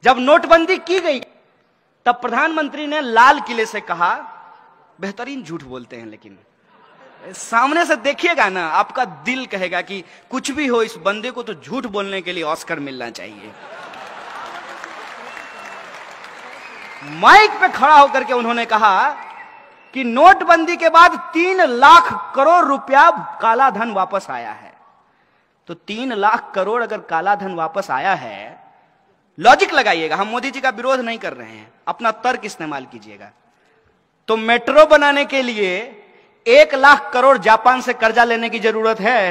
जब नोटबंदी की गई तब प्रधानमंत्री ने लाल किले से कहा, बेहतरीन झूठ बोलते हैं लेकिन सामने से देखिएगा ना, आपका दिल कहेगा कि कुछ भी हो, इस बंदे को तो झूठ बोलने के लिए ऑस्कर मिलना चाहिए। माइक पे खड़ा होकर के उन्होंने कहा कि नोटबंदी के बाद 3 लाख करोड़ रुपया काला धन वापस आया है। तो 3 लाख करोड़ अगर काला धन वापस आया है, लॉजिक लगाइएगा, हम मोदी जी का विरोध नहीं कर रहे हैं, अपना तर्क इस्तेमाल कीजिएगा। तो मेट्रो बनाने के लिए 1 लाख करोड़ जापान से कर्जा लेने की जरूरत है?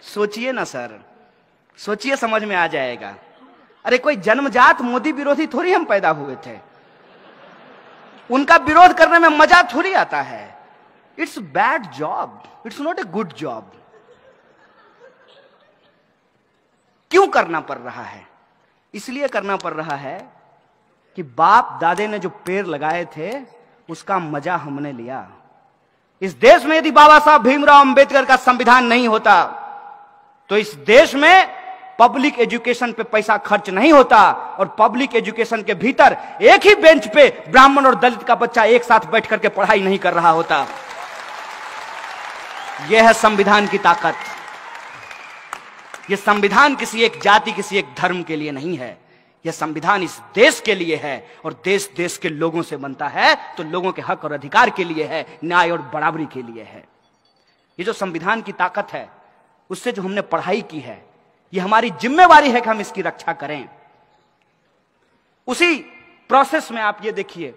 सोचिए ना सर, सोचिए, समझ में आ जाएगा। अरे कोई जन्मजात मोदी विरोधी थोड़ी हम पैदा हुए थे, उनका विरोध करने में मजा थोड़ी आता है। It's bad job, it's not a good job. क्यों करना पड़ रहा है? इसलिए करना पड़ रहा है कि बाप दादे ने जो पेड़ लगाए थे उसका मजा हमने लिया। इस देश में यदि बाबा साहब भीमराव अंबेडकर का संविधान नहीं होता तो इस देश में पब्लिक एजुकेशन पे पैसा खर्च नहीं होता, और पब्लिक एजुकेशन के भीतर एक ही बेंच पे ब्राह्मण और दलित का बच्चा एक साथ बैठ करके पढ़ाई नहीं कर रहा होता। यह है संविधान की ताकत। यह संविधान किसी एक जाति, किसी एक धर्म के लिए नहीं है, यह संविधान इस देश के लिए है, और देश देश के लोगों से बनता है, तो लोगों के हक और अधिकार के लिए है, न्याय और बराबरी के लिए है। ये जो संविधान की ताकत है, उससे जो हमने पढ़ाई की है, ये हमारी जिम्मेवारी है कि हम इसकी रक्षा करें। उसी प्रोसेस में आप ये देखिए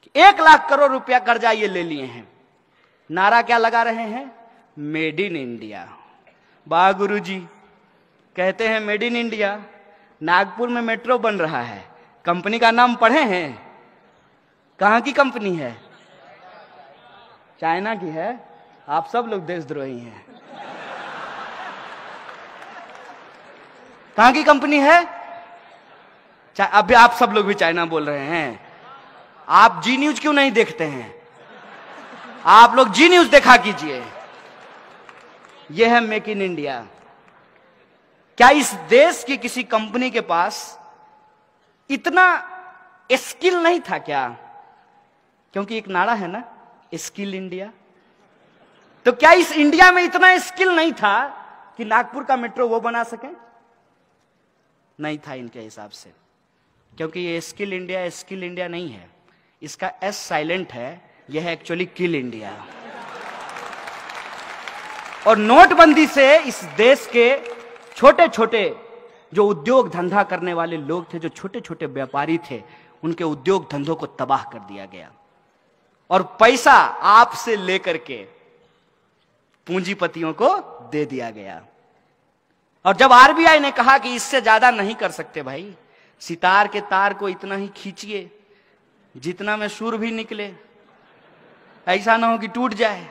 कि 1 लाख करोड़ रुपया कर्जा ये ले लिए हैं। नारा क्या लगा रहे हैं? Made in India. वाह गुरुजी, कहते हैं मेड इन इंडिया। नागपुर में मेट्रो बन रहा है, कंपनी का नाम पढ़े हैं? कहां की कंपनी है? चाइना की है। आप सब लोग देशद्रोही हैं। कहां की कंपनी है? अभी आप सब लोग भी चाइना बोल रहे हैं। आप जी न्यूज क्यों नहीं देखते हैं? आप लोग जी न्यूज देखा कीजिए। यह है मेक इन इंडिया। क्या इस देश की किसी कंपनी के पास इतना स्किल नहीं था क्या? क्योंकि एक नारा है ना, स्किल इंडिया। तो क्या इस इंडिया में इतना स्किल नहीं था कि नागपुर का मेट्रो वो बना सके? नहीं था इनके हिसाब से, क्योंकि ये स्किल इंडिया नहीं है, इसका एस साइलेंट है, यह है एक्चुअली किल इंडिया। और नोटबंदी से इस देश के छोटे छोटे जो उद्योग धंधा करने वाले लोग थे, जो छोटे छोटे व्यापारी थे, उनके उद्योग धंधों को तबाह कर दिया गया, और पैसा आपसे लेकर के पूंजीपतियों को दे दिया गया। और जब आरबीआई ने कहा कि इससे ज्यादा नहीं कर सकते भाई, सितार के तार को इतना ही खींचिए जितना में सुर भी निकले, ऐसा ना हो कि टूट जाए।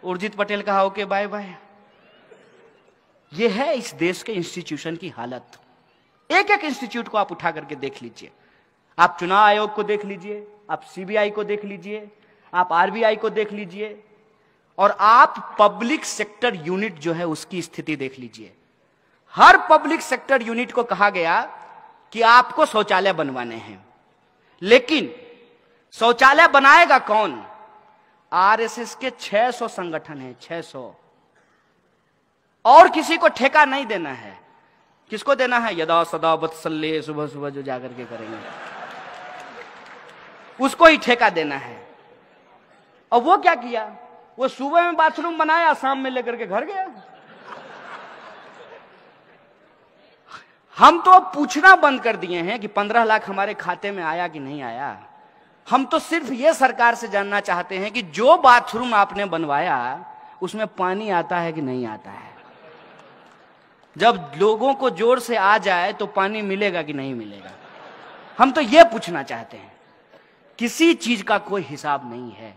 उर्जित पटेल कहा ओके बाय बाय। यह है इस देश के इंस्टीट्यूशन की हालत। एक एक इंस्टीट्यूट को आप उठा करके देख लीजिए। आप चुनाव आयोग को देख लीजिए, आप सीबीआई को देख लीजिए, आप आरबीआई को देख लीजिए, और आप पब्लिक सेक्टर यूनिट जो है उसकी स्थिति देख लीजिए। हर पब्लिक सेक्टर यूनिट को कहा गया कि आपको शौचालय बनवाने हैं, लेकिन शौचालय बनाएगा कौन? आरएसएस के 600 संगठन हैं, 600, और किसी को ठेका नहीं देना है। किसको देना है? यदा सदा वत्सल्य, सुबह सुबह जो जाकर के करेंगे उसको ही ठेका देना है। और वो क्या किया? वो सुबह में बाथरूम बनाया, शाम में लेकर के घर गया। हम तो पूछना बंद कर दिए हैं कि 15 लाख हमारे खाते में आया कि नहीं आया। हम तो सिर्फ ये सरकार से जानना चाहते हैं कि जो बाथरूम आपने बनवाया उसमें पानी आता है कि नहीं आता है। जब लोगों को जोर से आ जाए तो पानी मिलेगा कि नहीं मिलेगा, हम तो ये पूछना चाहते हैं। किसी चीज का कोई हिसाब नहीं है।